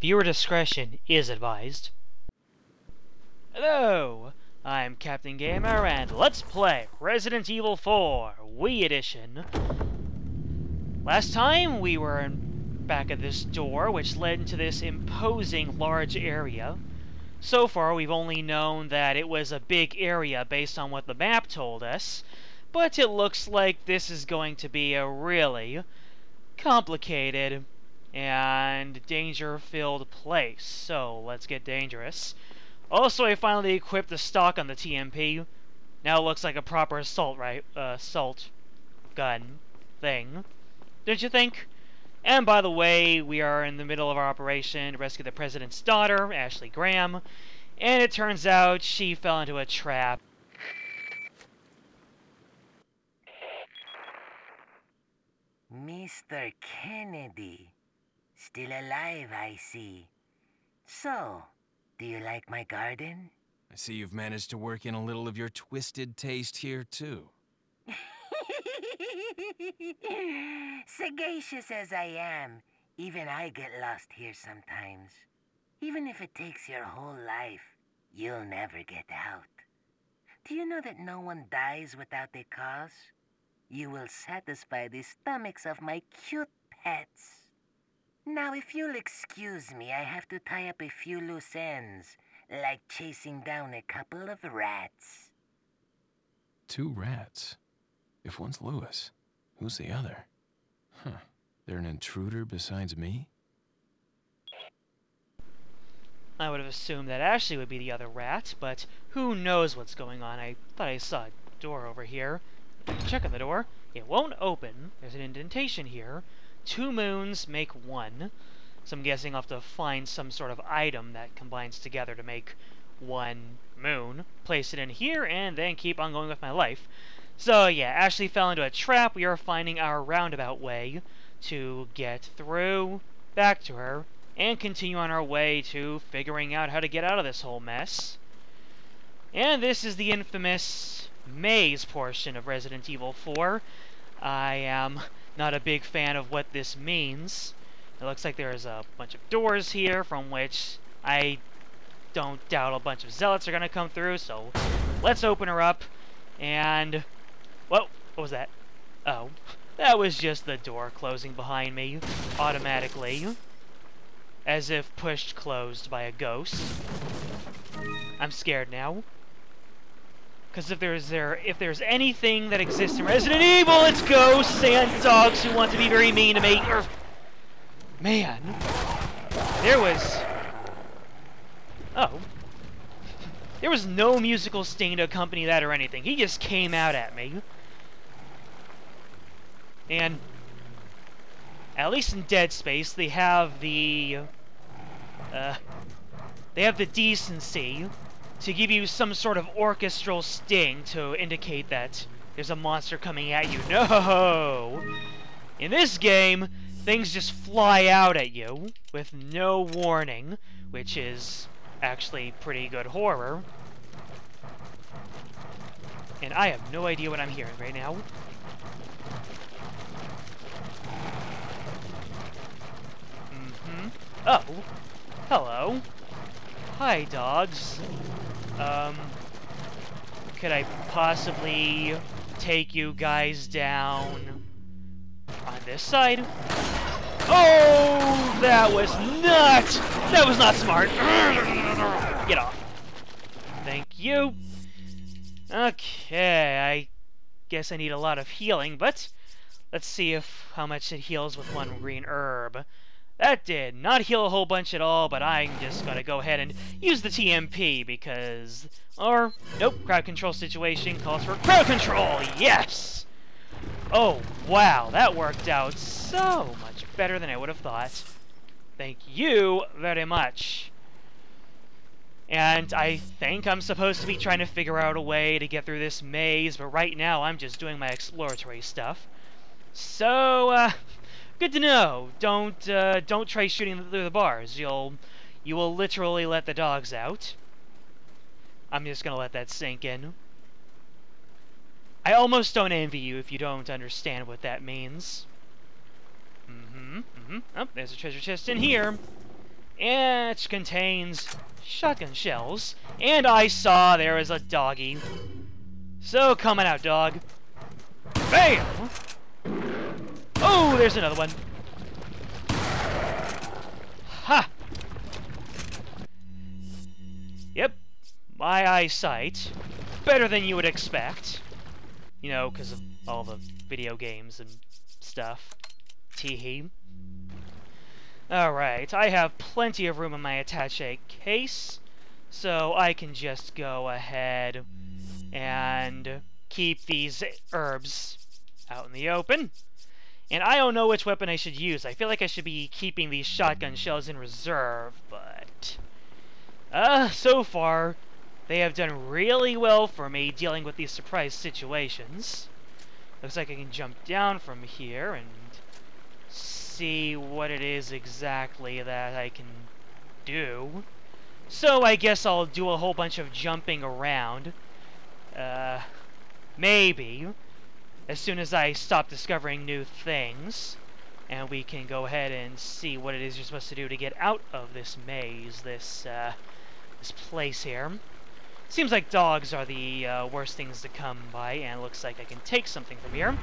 Viewer discretion is advised. Hello, I'm Captain Gamer, and let's play Resident Evil 4 Wii Edition. Last time we were back at this door, which led into this imposing large area. So far, we've only known that it was a big area based on what the map told us, but it looks like this is going to be a really complicated and danger-filled place, so let's get dangerous. Also, I finally equipped the stock on the TMP. Now it looks like a proper assault gun thing. Don't you think? And by the way, we are in the middle of our operation to rescue the president's daughter, Ashley Graham, and it turns out she fell into a trap. Mr. Kennedy. Still alive, I see. So, do you like my garden? I see you've managed to work in a little of your twisted taste here, too. Sagacious as I am, even I get lost here sometimes. Even if it takes your whole life, you'll never get out. Do you know that no one dies without a cause? You will satisfy the stomachs of my cute pets. Now, if you'll excuse me, I have to tie up a few loose ends, like chasing down a couple of rats. 2 rats? If one's Lewis, who's the other? Huh. They're an intruder besides me? I would have assumed that Ashley would be the other rat, but who knows what's going on. I thought I saw a door over here. Check on the door. It won't open. There's an indentation here. 2 moons make 1. So I'm guessing I'll have to find some sort of item that combines together to make 1 moon. Place it in here, and then keep on going with my life. So yeah, Ashley fell into a trap. We are finding our roundabout way to get through, back to her, and continue on our way to figuring out how to get out of this whole mess. And this is the infamous maze portion of Resident Evil 4. I am not a big fan of what this means. It looks like there's a bunch of doors here from which I don't doubt a bunch of zealots are going to come through, so let's open her up. And, whoa, what was that? Oh, that was just the door closing behind me automatically, as if pushed closed by a ghost. I'm scared now. Because if there's anything that exists in Resident Evil, it's ghosts and dogs who want to be very mean to me. Man, there was no musical sting to accompany that or anything. He just came out at me. And at least in Dead Space, they have the decency to give you some sort of orchestral sting to indicate that there's a monster coming at you. No! In this game, things just fly out at you with no warning, which is actually pretty good horror. And I have no idea what I'm hearing right now. Oh. Hello. Hi, dogs. Could I possibly take you guys down on this side? Oh, that was not smart. Get off. Thank you. Okay, I guess I need a lot of healing, but let's see how much it heals with 1 green herb. That did not heal a whole bunch at all, but I'm just gonna go ahead and use the TMP because... Or, nope, crowd control situation calls for crowd control! Yes! Oh, wow, that worked out so much better than I would have thought. Thank you very much. And I think I'm supposed to be trying to figure out a way to get through this maze, but right now I'm just doing my exploratory stuff. So, good to know. Don't try shooting through the bars. You will literally let the dogs out. I'm just gonna let that sink in. I almost don't envy you if you don't understand what that means. Oh, there's a treasure chest in here. and it contains shotgun shells. And I saw there was a doggy. So coming out, dog. Bam! Oh, there's another one. Ha! Yep, my eyesight, better than you would expect. You know, because of all the video games and stuff. Teehee. Alright, I have plenty of room in my attaché case, so I can just go ahead and keep these herbs out in the open. And I don't know which weapon I should use. I feel like I should be keeping these shotgun shells in reserve, but... so far, they have done really well for me dealing with these surprise situations. Looks like I can jump down from here and see what it is exactly that I can do. So I guess I'll do a whole bunch of jumping around. Maybe. As soon as I stop discovering new things. And we can go ahead and see what it is you're supposed to do to get out of this maze, this place here. Seems like dogs are the worst things to come by, and it looks like I can take something from here.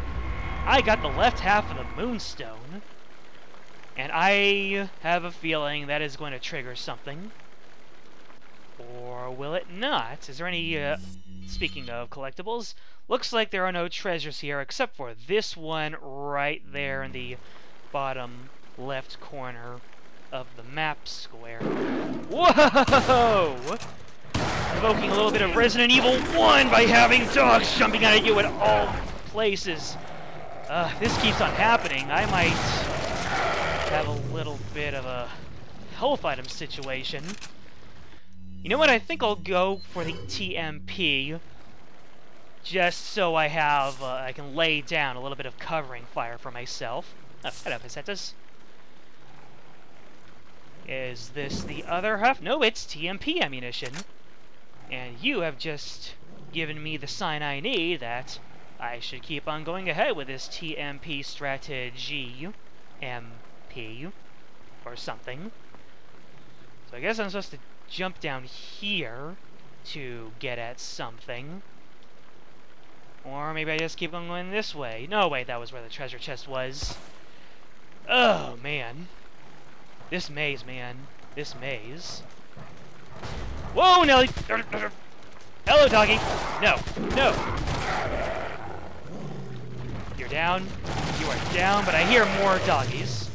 I got the left half of the moonstone, and I have a feeling that is going to trigger something. Or will it not? Is there any, speaking of collectibles, looks like there are no treasures here except for this one right there in the bottom left corner of the map square. Whoa! Evoking a little bit of Resident Evil 1 by having dogs jumping out at you at all places. This keeps on happening. I might have a little bit of a health item situation. You know what? I think I'll go for the TMP, just so I have, I can lay down a little bit of covering fire for myself. Oh, hello, pesetas. Is this the other half? No, it's TMP ammunition. And you have just given me the sign I need that I should keep on going ahead with this TMP strategy. MP. Or something. So I guess I'm supposed to jump down here to get at something. Or maybe I just keep on going this way. No, wait, that was where the treasure chest was. Oh, man. This maze, man. This maze. Whoa, Nelly! Hello, doggy! No, no! You're down. You are down, but I hear more doggies.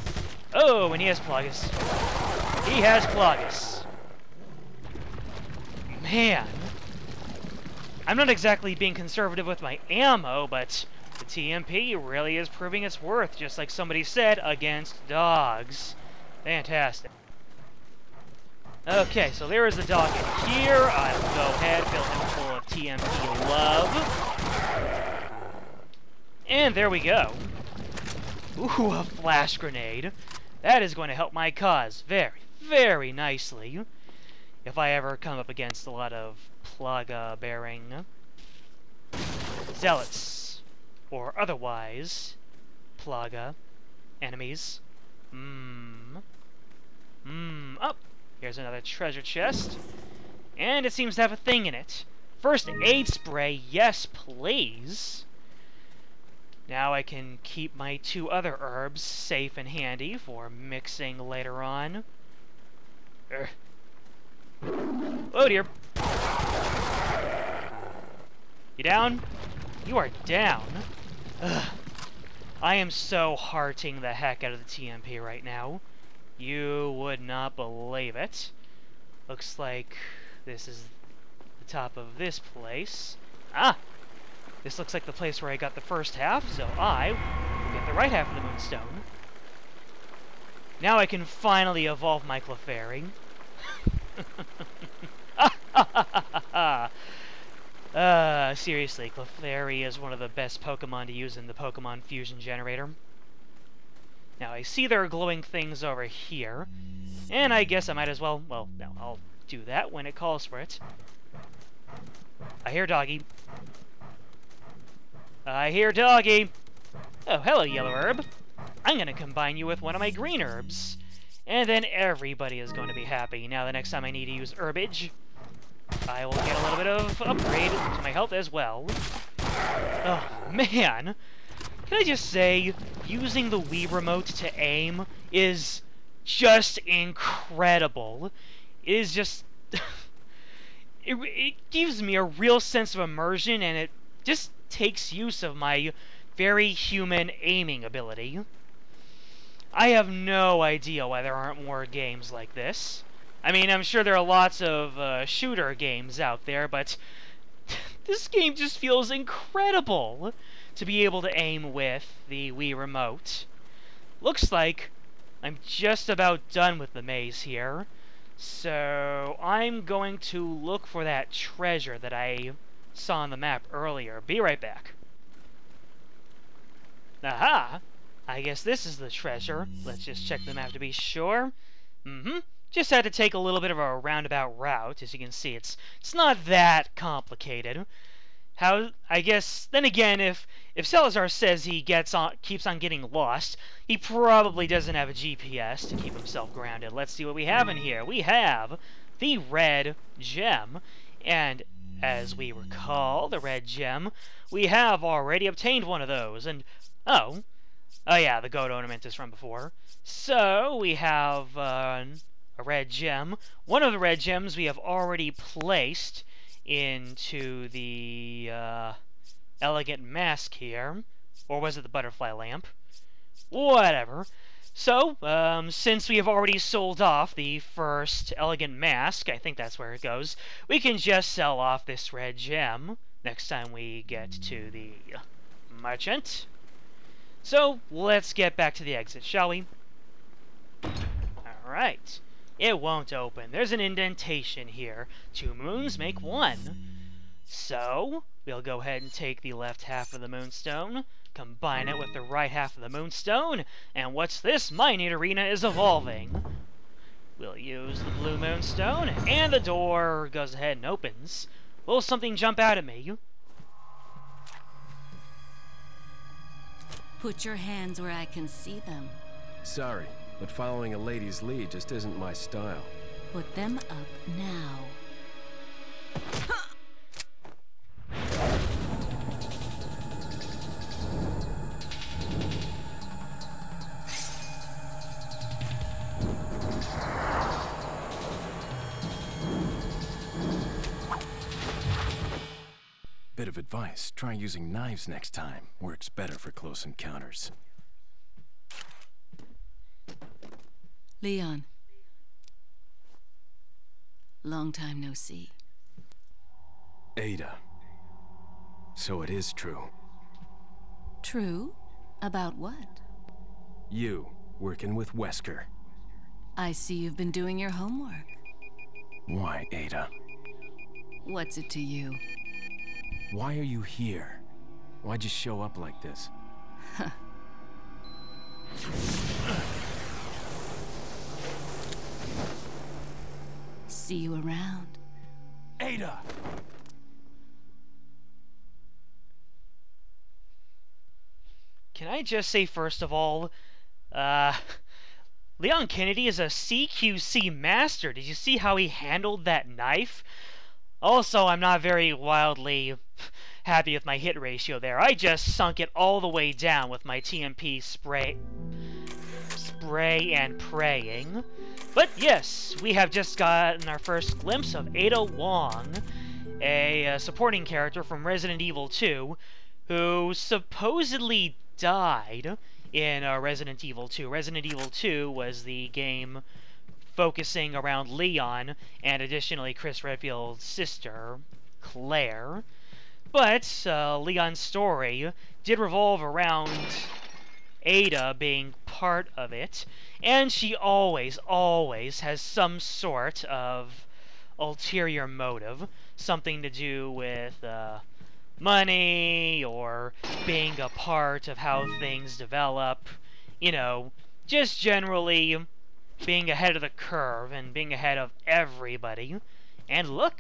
Oh, and he has Plagas. He has Plagas. Man. I'm not exactly being conservative with my ammo, but the TMP really is proving its worth, just like somebody said, against dogs. Fantastic. Okay, so there is a dog in here. I will go ahead, fill him full of TMP love. And there we go. Ooh, a flash grenade. That is going to help my cause very, very nicely. If I ever come up against a lot of plaga-bearing zealots, or otherwise plaga enemies. Up! Here's another treasure chest. And it seems to have a thing in it. First aid spray, yes please. Now I can keep my two other herbs safe and handy for mixing later on. Oh dear. You down? You are down. Ugh. I am so hearting the heck out of the TMP right now. You would not believe it. Looks like this is the top of this place. Ah! This looks like the place where I got the first half, so I will get the right half of the moonstone. Now I can finally evolve my Clefairy. Seriously, Clefairy is one of the best Pokemon to use in the Pokemon Fusion Generator. Now, I see there are glowing things over here, and I guess I might as well, no, I'll do that when it calls for it. I hear doggy. I hear doggy! Oh, hello, yellow herb. I'm gonna combine you with one of my green herbs, And then everybody is going to be happy. Now the next time I need to use herbage, I will get a little bit of upgrade to my health as well. Oh, man. Can I just say, using the Wii Remote to aim is just incredible. It is just... it gives me a real sense of immersion, and it just takes use of my very human aiming ability. I have no idea why there aren't more games like this. I mean, I'm sure there are lots of shooter games out there, but this game just feels incredible to be able to aim with the Wii Remote. Looks like I'm just about done with the maze here, so I'm going to look for that treasure that I saw on the map earlier. Be right back. Aha! I guess this is the treasure. Let's just check the map to be sure. Just had to take a little bit of a roundabout route. As you can see, it's not that complicated. I guess, then again, if Salazar says he keeps on getting lost, he probably doesn't have a GPS to keep himself grounded. Let's see what we have in here. We have the red gem, and as we recall, the red gem, we have already obtained one of those, and oh yeah, the goat ornament is from before. So, we have a red gem. One of the red gems we have already placed into the elegant mask here. Or was it the butterfly lamp? Whatever. So, since we have already sold off the first elegant mask, I think that's where it goes, we can just sell off this red gem next time we get to the merchant. So, let's get back to the exit, shall we? Alright. It won't open. There's an indentation here. 2 moons make 1. So, we'll go ahead and take the left half of the moonstone, combine it with the right half of the moonstone, and what's this? My Neat Arena is evolving. We'll use the blue moonstone, and the door goes ahead and opens. Will something jump out at me? Put your hands where I can see them. Sorry, but following a lady's lead just isn't my style. Put them up now. Bit of advice, try using knives next time. Works better for close encounters. Leon. Long time no see. Ada. So it is true. True? About what? You, working with Wesker. I see you've been doing your homework. Why, Ada? What's it to you? Why are you here? Why'd you show up like this? See you around. Ada! Can I just say, first of all, Leon Kennedy is a CQC master. Did you see how he handled that knife? Also, I'm not very wildly happy with my hit ratio there. I just sunk it all the way down with my TMP spray and praying. But yes, we have just gotten our first glimpse of Ada Wong, a supporting character from Resident Evil 2, who supposedly died in Resident Evil 2. Resident Evil 2 was the game focusing around Leon and additionally Chris Redfield's sister, Claire. But Leon's story did revolve around Ada being part of it, and she always has some sort of ulterior motive, something to do with money or being a part of how things develop, you know, just generally being ahead of the curve and being ahead of everybody. And look,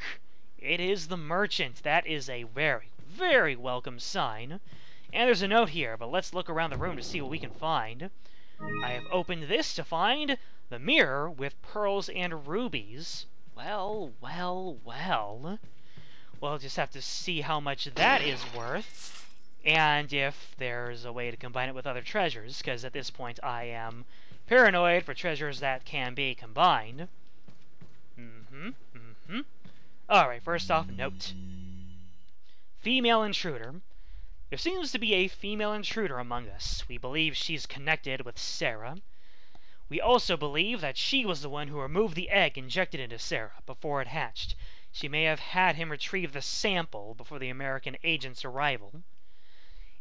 it is the merchant. That is a very, very welcome sign. And there's a note here, but let's look around the room to see what we can find. I have opened this to find The mirror with pearls and rubies. Well, well, well. We'll just have to see how much that is worth, and if there's a way to combine it with other treasures, because at this point I am paranoid for treasures that can be combined. Alright, first off, note. Female intruder. There seems to be a female intruder among us. We believe she's connected with Sarah. We also believe that she was the one who removed the egg injected into Sarah before it hatched. She may have had him retrieve the sample before the American agent's arrival.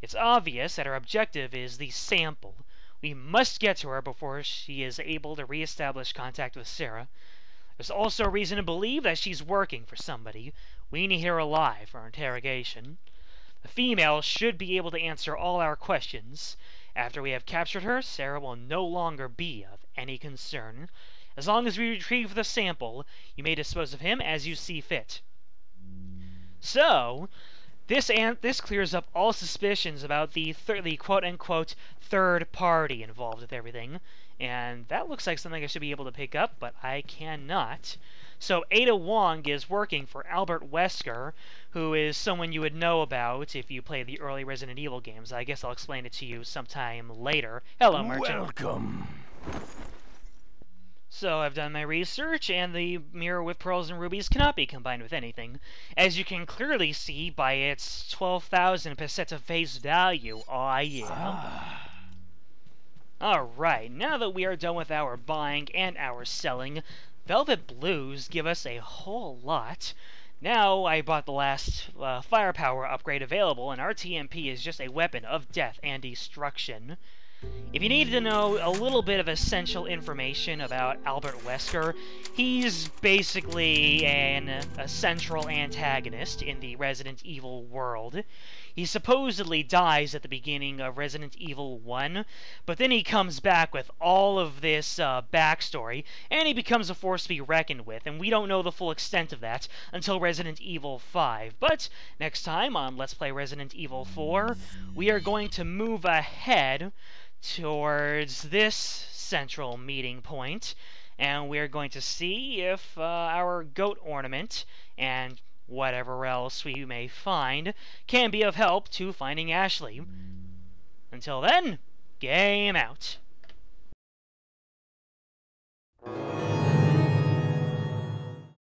It's obvious that her objective is the sample. We must get to her before she is able to re-establish contact with Sarah. There's also reason to believe that she's working for somebody. We need her alive for interrogation. The female should be able to answer all our questions. After we have captured her, Sarah will no longer be of any concern. As long as we retrieve the sample, you may dispose of him as you see fit. So, this clears up all suspicions about the quote-unquote third party involved with everything. And that looks like something I should be able to pick up, but I cannot. So Ada Wong is working for Albert Wesker, who is someone you would know about if you play the early Resident Evil games. I guess I'll explain it to you sometime later. Hello, Merchant. Welcome. So I've done my research, and the mirror with pearls and rubies cannot be combined with anything, as you can clearly see by its 12,000 peseta face value. Aw, yeah. Alright, now that we are done with our buying and our selling, Velvet Blues give us a whole lot. Now I bought the last firepower upgrade available, and our TMP is just a weapon of death and destruction. If you need to know a little bit of essential information about Albert Wesker, he's basically a central antagonist in the Resident Evil world. He supposedly dies at the beginning of Resident Evil 1, but then he comes back with all of this backstory, and he becomes a force to be reckoned with, and we don't know the full extent of that until Resident Evil 5. But next time on Let's Play Resident Evil 4, we are going to move ahead towards this central meeting point, and we're going to see if our goat ornament and whatever else we may find can be of help to finding Ashley. Until then, game out.